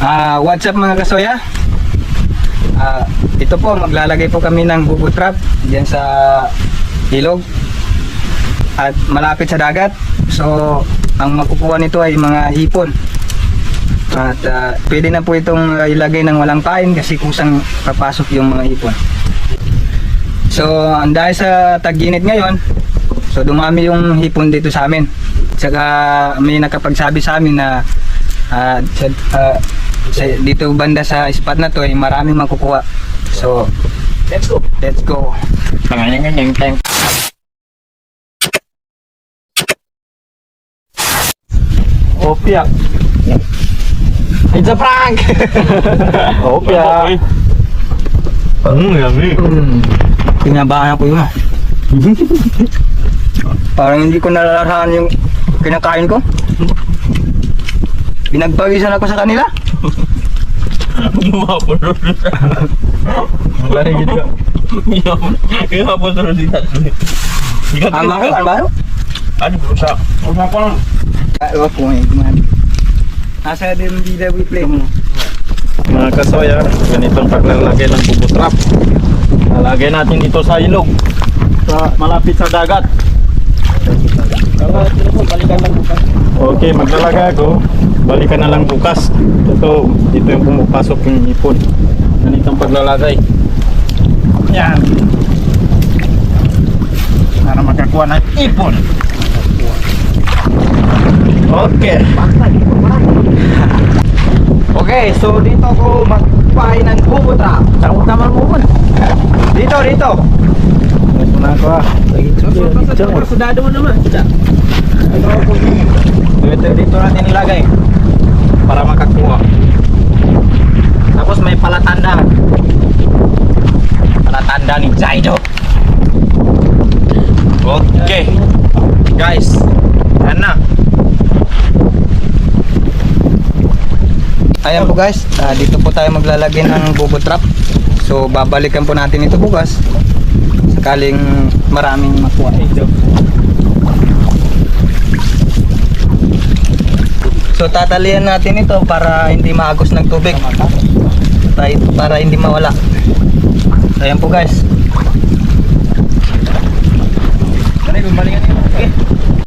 What's up mga kasoya? Ito po, maglalagay po kami ng bubo trap diyan sa ilog at malapit sa dagat. So, ang makukuha nito ay mga hipon. At pwede na po itong ilagay ng walang pain kasi kusang papasok yung mga hipon. So, dahil sa tag-init ngayon, so dumami yung hipon dito sa amin. Tsaka may nakapagsabi sa amin na dito banda sa spot na to ay maraming makukuha. So, let's go. Let's go. Opia. It's a prank. Opia. Yummy. Pinabahan ko yun. Parang hindi ko nalalasahan yung kinakain ko. Pinagpawisan ako sa kanila. Lumapulod. Wala rin dito. Lumapulod dito. Ama ko, ano? Ano po siya? Usa ko lang. Ewan ko eh, gumana. Nasa din dito we play mo. Mga kasoya, ganitong paglalagay ng bubo trap. Lalagay natin dito sa ilog. Malapit sa dagat. Balikan lang bukas. Okay, maglalagay ako. Balikan na lang bukas. Dito yung pumapasok yung ipon. Ganitong paglalagay. Yan. Para makakuha ng ipon. Okay. Okay, so dito ako magpain ng bubo trap. Takot naman bubo. Dito. Ito na ako ah. Sudado mo naman. Dito natin ilagay. Para makakuha. Tapos may palatanda. Palatanda ni Jaido. Okay. Guys. Yan na. Ayan po guys, dito po tayo maglalagay ng bubo trap. So babalikan po natin ito bukas. Sakaling maraming makuha ito. So tatalian natin ito para hindi maagos ng tubig. Para hindi mawala. Ayan po guys.